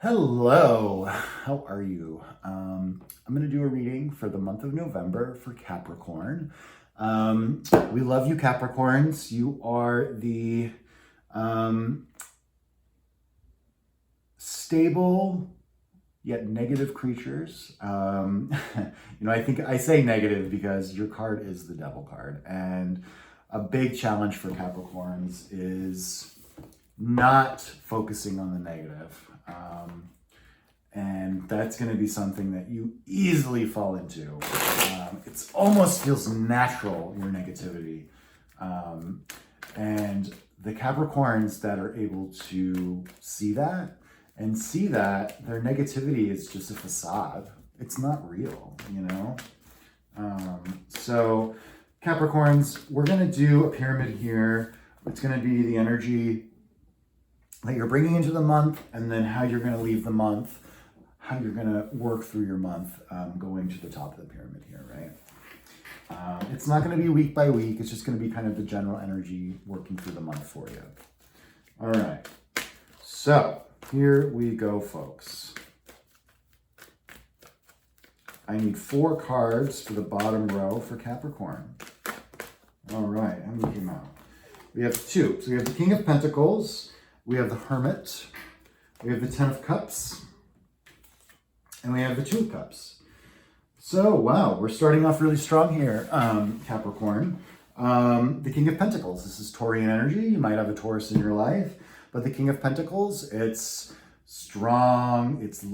Hello, how are you? I'm going to do a reading for the month of November for Capricorn. We love you, Capricorns. You are the stable yet negative creatures. I think I say negative because your card is the Devil card. And a big challenge for Capricorns is not focusing on the negative. And that's going to be something that you easily fall into. It almost feels natural, your negativity. And the Capricorns that are able to see that and see that their negativity is just a facade. It's not real, you know? So Capricorns, we're going to do a pyramid here. It's going to be the energy that you're bringing into the month, and then how you're going to leave the month, how you're going to work through your month, going to the top of the pyramid here, right? It's not going to be week by week. It's just going to be kind of the general energy working through the month for you. All right. So here we go, folks. I need 4 cards for the bottom row for Capricorn. All right. How many came out? We have 2. So we have the King of Pentacles. We have the Hermit, we have the 10 of Cups, and we have the 2 of Cups. So, wow, we're starting off really strong here, Capricorn. The King of Pentacles, this is Taurian energy. You might have a Taurus in your life, but the King of Pentacles, it's strong, it's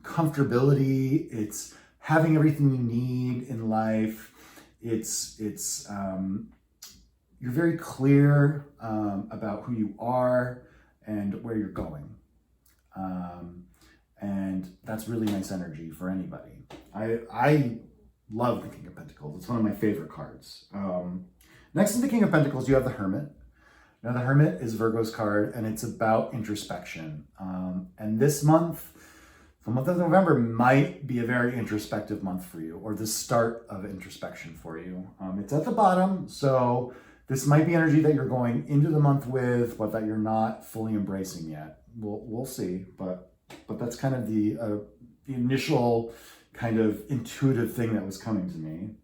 comfortability, it's having everything you need in life, you're very clear about who you are and where you're going. And that's really nice energy for anybody. I love the King of Pentacles. It's one of my favorite cards. Next to the King of Pentacles, you have the Hermit. Now the Hermit is Virgo's card, and it's about introspection. And this month, the month of November, might be a very introspective month for you, or the start of introspection for you. It's at the bottom, so this might be energy that you're going into the month with, but that you're not fully embracing yet. We'll see, but that's kind of the initial kind of intuitive thing that was coming to me.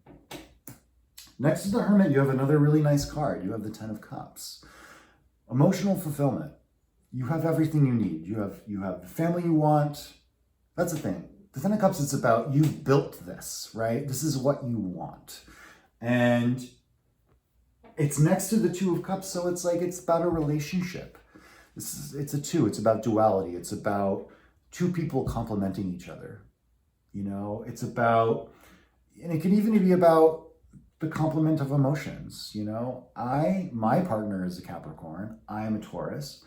Next to the Hermit, you have another really nice card. You have the 10 of Cups. Emotional fulfillment. You have everything you need. You have the family you want. That's the thing. The 10 of Cups, it's about you've built this, right? This is what you want. And it's next to the 2 of Cups, so it's like it's about a relationship. It's a 2. It's about duality. It's about 2 people complementing each other. You know, it's about, and it can even be about the complement of emotions. You know, my partner is a Capricorn. I am a Taurus.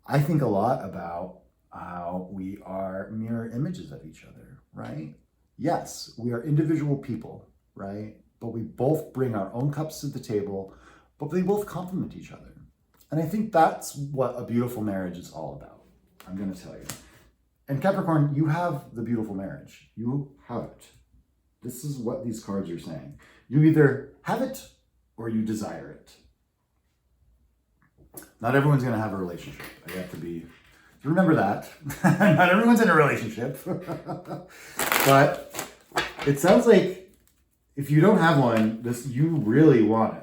I think a lot about how we are mirror images of each other, right? Yes, we are individual people, right? But we both bring our own cups to the table, but they both complement each other. And I think that's what a beautiful marriage is all about. I'm going to tell you. And Capricorn, you have the beautiful marriage. You have it. This is what these cards are saying. You either have it or you desire it. Not everyone's going to have a relationship. I have to remember that. Not everyone's in a relationship. But it sounds like if you don't have one, you really want it.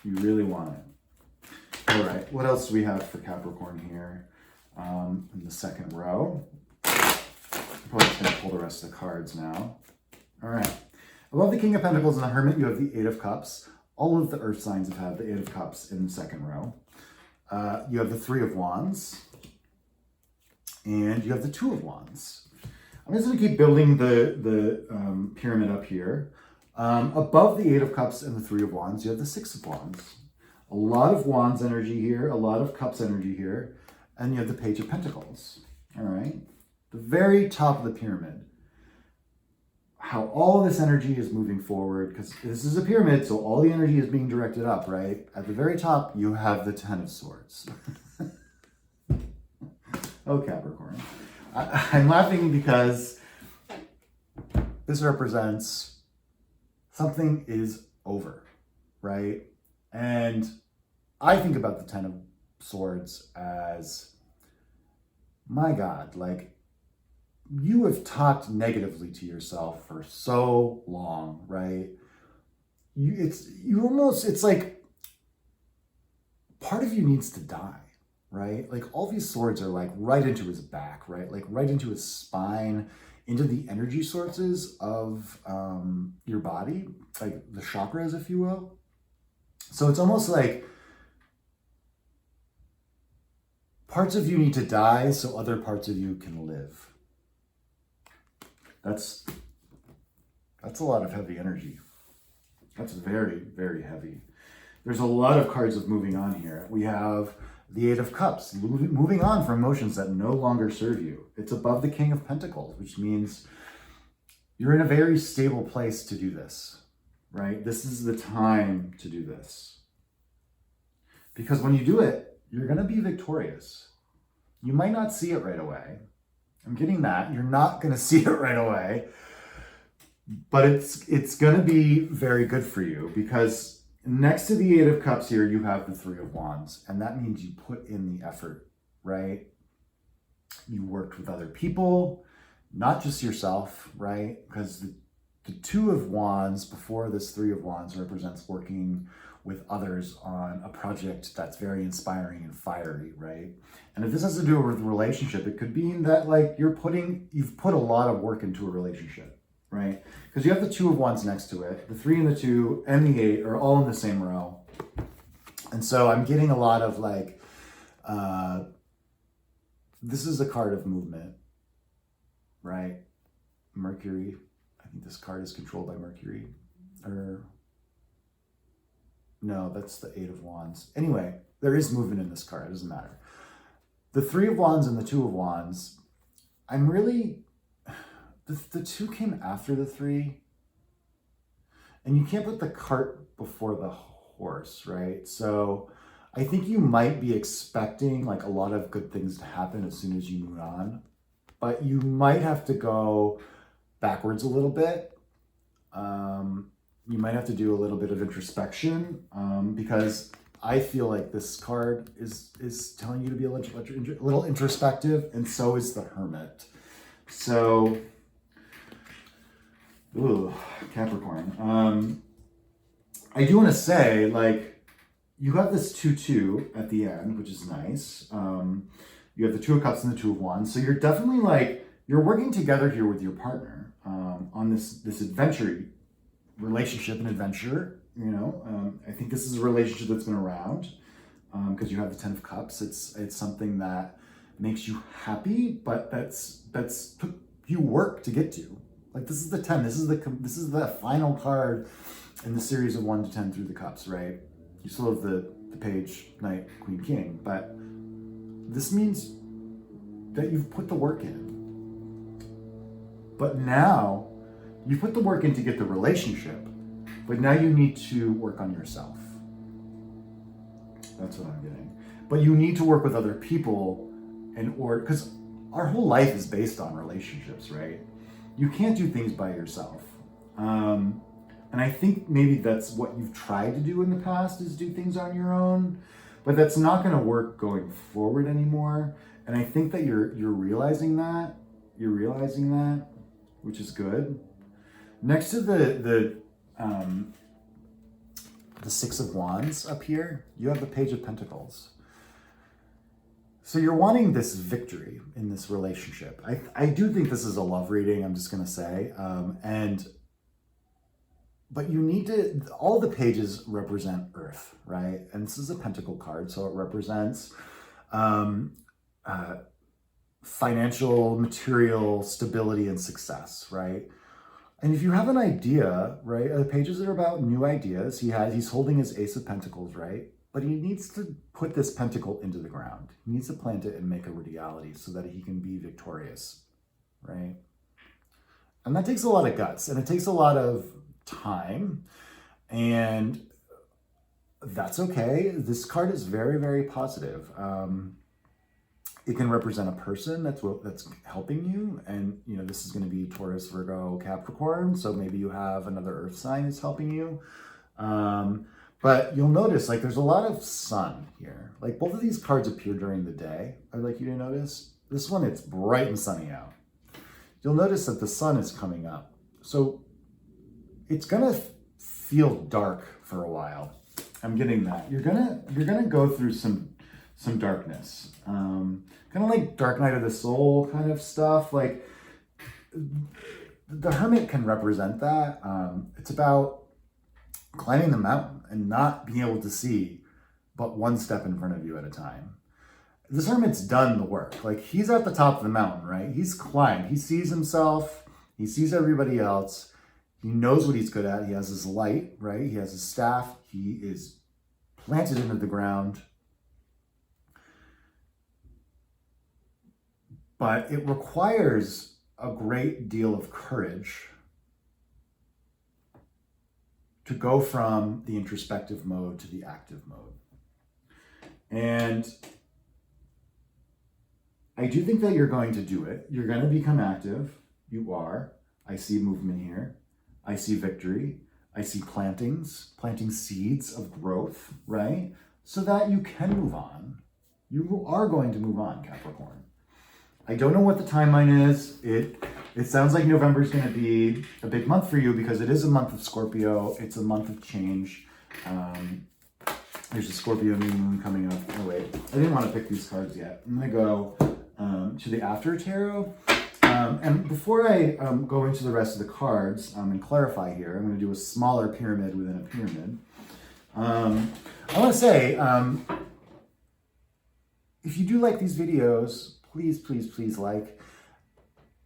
You really want it. All right, what else do we have for Capricorn here in the second row? I'm probably just going to pull the rest of the cards now. All right. Above the King of Pentacles and the Hermit, you have the 8 of Cups. All of the Earth signs have had the 8 of Cups in the second row. You have the 3 of Wands. And you have the 2 of Wands. I'm just going to keep building the pyramid up here. Above the 8 of Cups and the 3 of Wands, you have the 6 of Wands. A lot of Wands energy here, a lot of Cups energy here, and you have the Page of Pentacles. All right? The very top of the pyramid. How all this energy is moving forward, because this is a pyramid, so all the energy is being directed up, right? At the very top, you have the 10 of Swords. Oh, Capricorn. I'm laughing because this represents something is over, right? And I think about the 10 of Swords as my God, like you have talked negatively to yourself for so long, right? It's like part of you needs to die, right? Like all these swords are like right into his back, right? Like right into his spine, into the energy sources of your body, like the chakras, if you will. So it's almost like parts of you need to die so other parts of you can live. That's a lot of heavy energy. That's very, very heavy. There's a lot of cards of moving on here. We have the Eight of Cups, moving on from emotions that no longer serve you. It's above the King of Pentacles, which means you're in a very stable place to do this, right? This is the time to do this. Because when you do it, you're going to be victorious. You might not see it right away. I'm getting that. You're not going to see it right away. But it's going to be very good for you, because next to the Eight of Cups here, you have the Three of Wands. And that means you put in the effort, right? You worked with other people, not just yourself, right? Because the Two of Wands before this Three of Wands represents working with others on a project that's very inspiring and fiery, right? And if this has to do with a relationship, it could mean that like you've put a lot of work into a relationship, right? Because you have the Two of Wands next to it. The 3 and the 2 and the 8 are all in the same row. And so I'm getting a lot of like, this is a card of movement, right? Mercury. I think this card is controlled by Mercury. No, that's the Eight of Wands. Anyway, there is movement in this card. It doesn't matter. The Three of Wands and the Two of Wands, I'm really... The 2 came after the 3. And you can't put the cart before the horse, right? So I think you might be expecting like a lot of good things to happen as soon as you move on. But you might have to go backwards a little bit. You might have to do a little bit of introspection because I feel like this card is telling you to be a little introspective, and so is the Hermit. So, Capricorn. I do want to say, like, you have this 2-2 at the end, which is nice. You have the Two of Cups and the Two of Wands. So you're definitely like, you're working together here with your partner on this adventure relationship and adventure, you know. I think this is a relationship that's been around because you have the Ten of Cups. It's something that makes you happy, but that's took you work to get to. Like this is the 10. This is the final card in the series of 1 to 10 through the cups, right? You still have the Page, Knight, Queen, King, but this means that you've put the work in. But now you put the work in to get the relationship, but now you need to work on yourself. That's what I'm getting. But you need to work with other people because our whole life is based on relationships, right? You can't do things by yourself. And I think maybe that's what you've tried to do in the past, is do things on your own, but that's not going to work going forward anymore. And I think that you're realizing that, which is good. Next to the Six of Wands up here, you have the Page of Pentacles. So you're wanting this victory in this relationship. I do think this is a love reading, I'm just going to say. But you need to, all the pages represent Earth, right? And this is a Pentacle card, so it represents financial, material stability and success, right? And if you have an idea, right, the pages are about new ideas. He's holding his Ace of Pentacles, right? But he needs to put this pentacle into the ground. He needs to plant it and make it a reality so that he can be victorious, right? And that takes a lot of guts, and it takes a lot of time, and that's okay. This card is very, very positive. It can represent a person that's helping you, and you know, this is going to be Taurus, Virgo, Capricorn, so maybe you have another earth sign that's helping you. But you'll notice like there's a lot of sun here. Like both of these cards appear during the day. I'd like you to notice This one, it's bright and sunny out. You'll notice that the sun is coming up. So it's gonna feel dark for a while. I'm getting that. You're gonna go through some darkness. Kind of like Dark Night of the Soul kind of stuff. Like the Hermit can represent that. It's about climbing the mountain and not being able to see but one step in front of you at a time. This Hermit's done the work. Like, he's at the top of the mountain, right? He's climbed. He sees himself. He sees everybody else. He knows what he's good at. He has his light, right? He has his staff. He is planted into the ground. But it requires a great deal of courage to go from the introspective mode to the active mode. And I do think that you're going to do it. You're going to become active. You are. I see movement here. I see victory. I see planting seeds of growth, right? So that you can move on. You are going to move on, Capricorn. I don't know what the timeline is. It sounds like November is going to be a big month for you because it is a month of Scorpio. It's a month of change. There's a Scorpio new moon coming up. Oh wait, I didn't want to pick these cards yet. I'm going to go to the After Tarot. And before I go into the rest of the cards and clarify here, I'm going to do a smaller pyramid within a pyramid. I want to say, if you do like these videos, please, please, please like.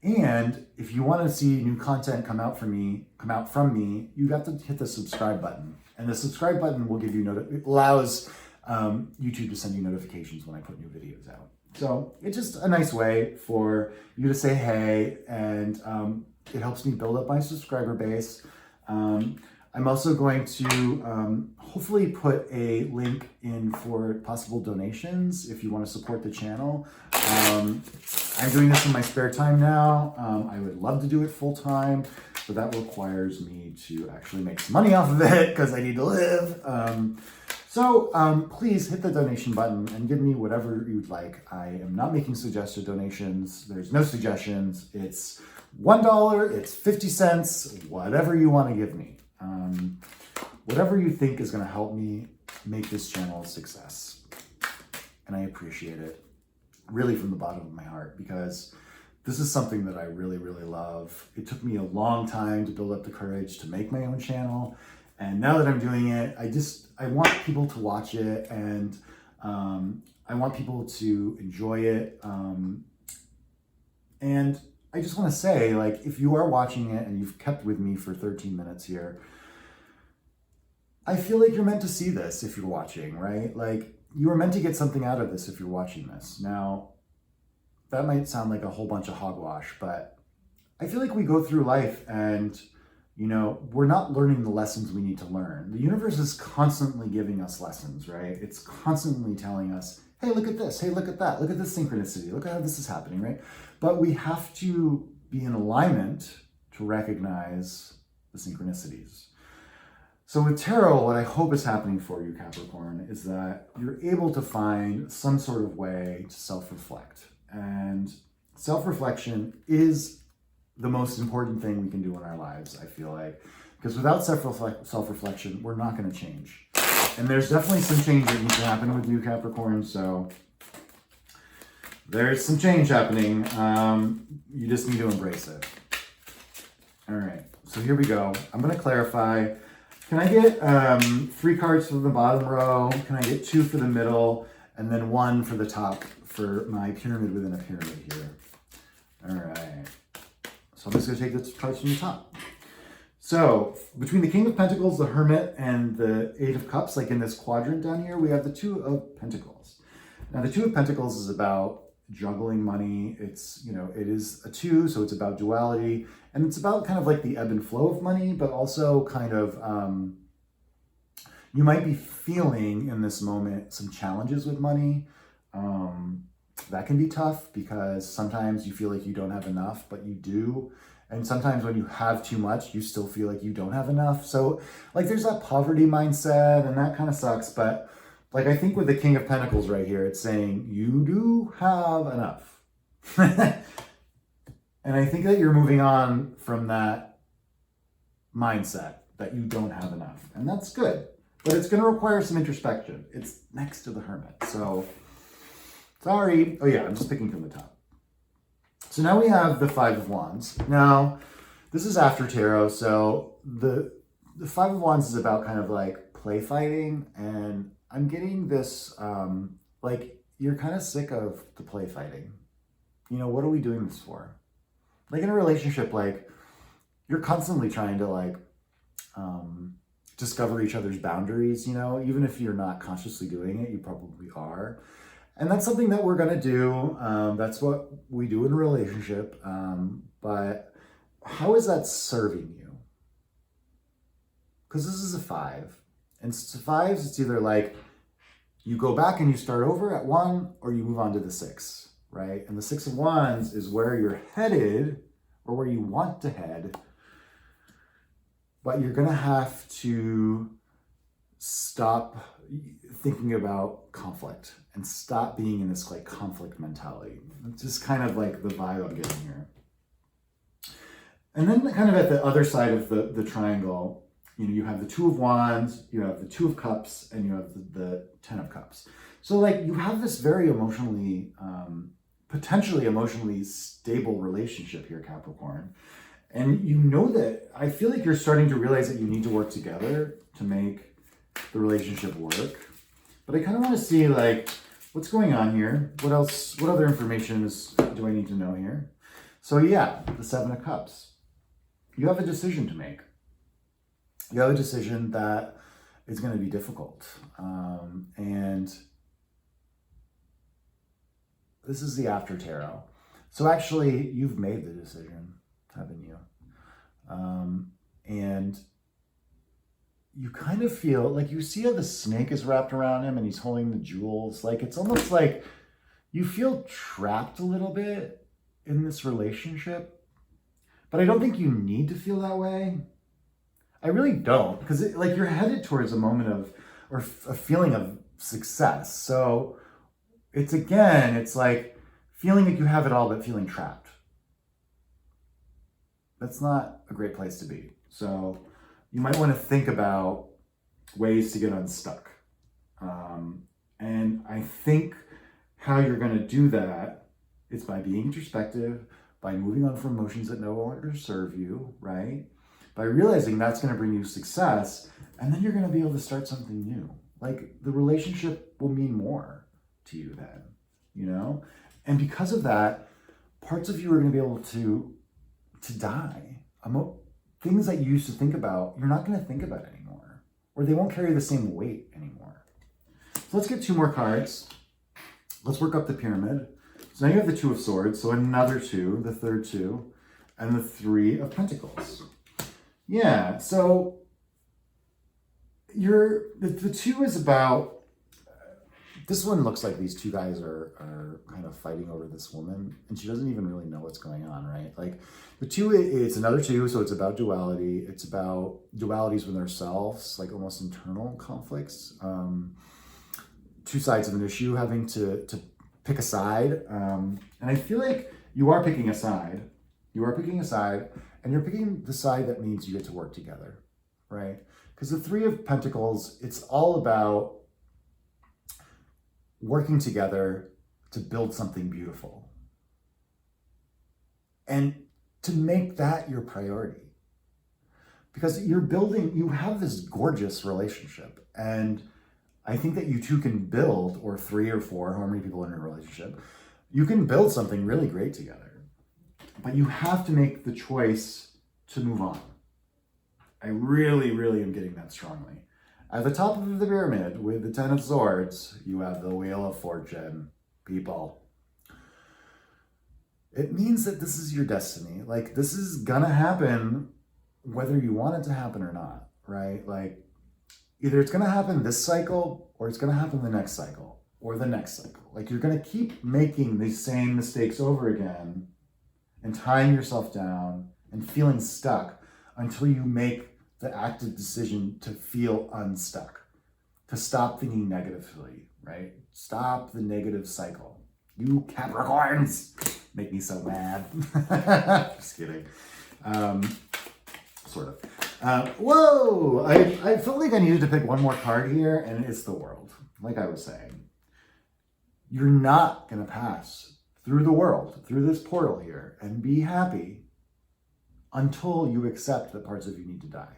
And if you want to see new content come out from me, you have to hit the subscribe button. And the subscribe button will give you it allows YouTube to send you notifications when I put new videos out. So it's just a nice way for you to say hey, and it helps me build up my subscriber base. I'm also going to hopefully put a link in for possible donations if you want to support the channel. I'm doing this in my spare time now. I would love to do it full time, but that requires me to actually make some money off of it because I need to live. So please hit the donation button and give me whatever you'd like. I am not making suggested donations. There's no suggestions. It's $1, it's 50 cents, whatever you want to give me. Whatever you think is going to help me make this channel a success. And I appreciate it really from the bottom of my heart because this is something that I really, really love. It took me a long time to build up the courage to make my own channel. And now that I'm doing it, I want people to watch it and I want people to enjoy it. And I just want to say, like, if you are watching it and you've kept with me for 13 minutes here, I feel like you're meant to see this if you're watching, right? Like, you are meant to get something out of this if you're watching this. Now, that might sound like a whole bunch of hogwash, but I feel like we go through life and, you know, we're not learning the lessons we need to learn. The universe is constantly giving us lessons, right? It's constantly telling us, hey, look at this. Hey, look at that. Look at this synchronicity. Look at how this is happening, right? But we have to be in alignment to recognize the synchronicities. So with tarot, what I hope is happening for you, Capricorn, is that you're able to find some sort of way to self-reflect. And self-reflection is the most important thing we can do in our lives, I feel like. Because without self-reflection, we're not going to change. And there's definitely some change that needs to happen with you, Capricorn, so there's some change happening. You just need to embrace it. All right, so here we go. I'm going to clarify. Can I get 3 cards for the bottom row? Can I get 2 for the middle? And then 1 for the top for my pyramid within a pyramid here. All right. So I'm just going to take the cards from the top. So between the King of Pentacles, the Hermit, and the 8 of Cups, like in this quadrant down here, we have the 2 of Pentacles. Now the 2 of Pentacles is about juggling money. It's, you know, it is a 2, so it's about duality. And it's about kind of like the ebb and flow of money, but also kind of, you might be feeling in this moment some challenges with money. That can be tough because sometimes you feel like you don't have enough, but you do. And sometimes when you have too much, you still feel like you don't have enough. So like there's that poverty mindset and that kind of sucks. But like I think with the King of Pentacles right here, it's saying you do have enough. And I think that you're moving on from that mindset that you don't have enough. And that's good. But it's going to require some introspection. It's next to the Hermit. So, sorry. Oh yeah, I'm just picking from the top. So now we have the Five of Wands. Now, this is after tarot. So the Five of Wands is about kind of like play fighting. And I'm getting this, like, you're kind of sick of the play fighting. You know, what are we doing this for? Like in a relationship, like, you're constantly trying to like, discover each other's boundaries, you know, even if you're not consciously doing it, you probably are. And that's something that we're going to do. That's what we do in a relationship. But how is that serving you? Because this is a 5. And fives, it's either like you go back and you start over at 1, or you move on to the 6, right? And the 6 of Wands is where you're headed, or where you want to head. But you're going to have to stop thinking about conflict and stop being in this like conflict mentality. It's just kind of like the vibe I'm getting here. And then kind of at the other side of the triangle, you know, you have the 2 of Wands, you have the 2 of Cups, and you have the 10 of Cups. So like you have this very emotionally, potentially emotionally stable relationship here, Capricorn. And you know that, I feel like you're starting to realize that you need to work together to make the relationship work. But I kind of want to see like, what's going on here? What else, what other information do I need to know here? So yeah, the 7 of Cups. You have a decision to make. You have a decision that is going to be difficult. And this is the after tarot. So actually, you've made the decision, haven't you? And you kind of feel like, you see how the snake is wrapped around him and he's holding the jewels. Like, it's almost like you feel trapped a little bit in this relationship. But I don't think you need to feel that way. I really don't, because like you're headed towards a moment of, or a feeling of success. So it's like feeling like you have it all, but feeling trapped. That's not a great place to be. So you might want to think about ways to get unstuck. And I think how you're going to do that is by being introspective, by moving on from emotions that no longer serve you, right? By realizing that's going to bring you success, and then you're going to be able to start something new. Like the relationship will mean more to you then, you know? And because of that, parts of you are going to be able to die. Things that you used to think about, you're not going to think about anymore, or they won't carry the same weight anymore. So let's get 2 more cards. Let's work up the pyramid. So now you have the 2 of Swords, so another 2, the third 2, and the 3 of Pentacles. Yeah, so the 2 is about, this one looks like these 2 guys are kind of fighting over this woman, and she doesn't even really know what's going on, right? Like the 2, it's another 2, so it's about duality. It's about dualities within ourselves, like almost internal conflicts. 2 sides of an issue, having to pick a side. And I feel like you are picking a side. You are picking a side, and you're picking the side that means you get to work together, right? Because the 3 of Pentacles, it's all about working together to build something beautiful. And to make that your priority. Because you have this gorgeous relationship. And I think that you 2 can build, or 3 or 4, however many people are in a relationship, you can build something really great together. But you have to make the choice to move on. I really, really am getting that strongly. At the top of the pyramid, with the 10 of Swords, you have the Wheel of Fortune, people. It means that this is your destiny. Like, this is gonna happen whether you want it to happen or not, right? Like, either it's gonna happen this cycle, or it's gonna happen the next cycle, or the next cycle. Like, you're gonna keep making these same mistakes over again, and tying yourself down and feeling stuck until you make the active decision to feel unstuck, to stop thinking negatively, right? Stop the negative cycle. You Capricorns, make me so mad. Just kidding. Sort of. Whoa! I felt like I needed to pick one more card here, and it's the world. Like I was saying, you're not going to pass through the world, through this portal here, and be happy until you accept that parts of you need to die.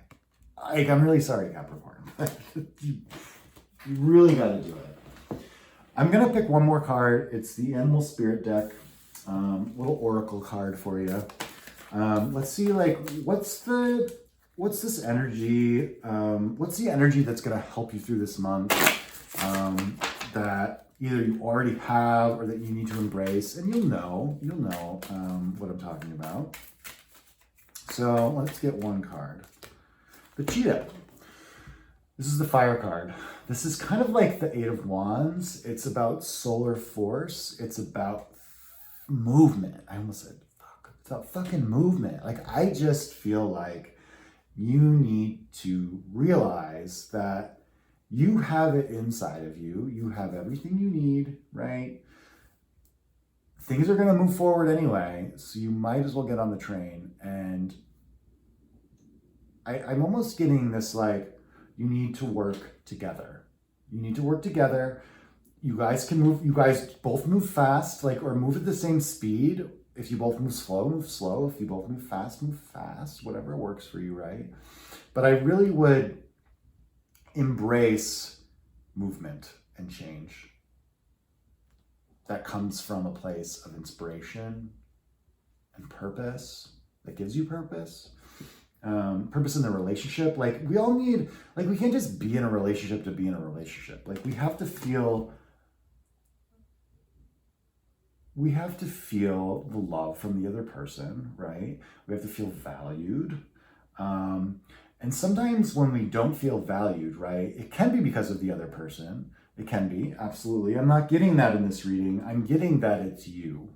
Like, I'm really sorry, Capricorn. You really got to do it. I'm going to pick one more card. It's the Animal Spirit deck. Little oracle card for you. Let's see, like, what's this energy? What's the energy that's going to help you through this month that either you already have or that you need to embrace? And you'll know what I'm talking about. So let's get one card. The Cheetah. This is the fire card. This is kind of like the Eight of Wands. It's about solar force. It's about movement. I almost said fuck. It's about fucking movement. Like, I just feel like you need to realize that you have it inside of you. You have everything you need, right? Things are going to move forward anyway, so you might as well get on the train. And I'm almost getting this, like, you need to work together. You need to work together. You guys can move, you guys both move fast, like, or move at the same speed. If you both move slow, move slow. If you both move fast, whatever works for you, right? But I really would embrace movement and change that comes from a place of inspiration and purpose, that gives you purpose. Purpose in the relationship. Like, we all need, like, we can't just be in a relationship to be in a relationship. Like, we have to feel the love from the other person, right? We have to feel valued. And sometimes when we don't feel valued, right, it can be because of the other person. It can be, absolutely. I'm not getting that in this reading. I'm getting that it's you.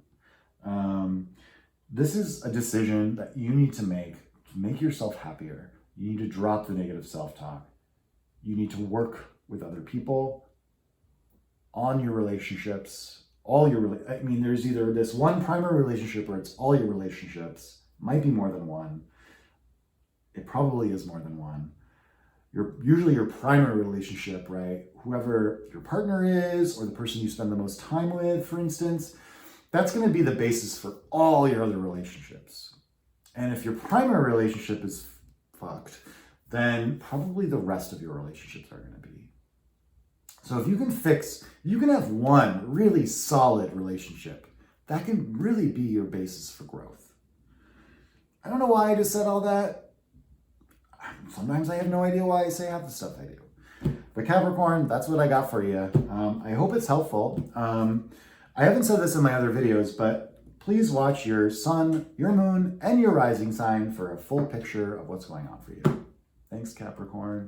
This is a decision that you need to make yourself happier. You need to drop the negative self-talk. You need to work with other people on your relationships, there's either this one primary relationship or it's all your relationships. Might be more than one. It probably is more than one. Usually your primary relationship, right? Whoever your partner is, or the person you spend the most time with, for instance, that's going to be the basis for all your other relationships. And if your primary relationship is fucked, then probably the rest of your relationships are going to be. So if you can have one really solid relationship, that can really be your basis for growth. I don't know why I just said all that. Sometimes I have no idea why I say half the stuff I do. But Capricorn, that's what I got for you. I hope it's helpful. I haven't said this in my other videos, but please watch your sun, your moon, and your rising sign for a full picture of what's going on for you. Thanks, Capricorn.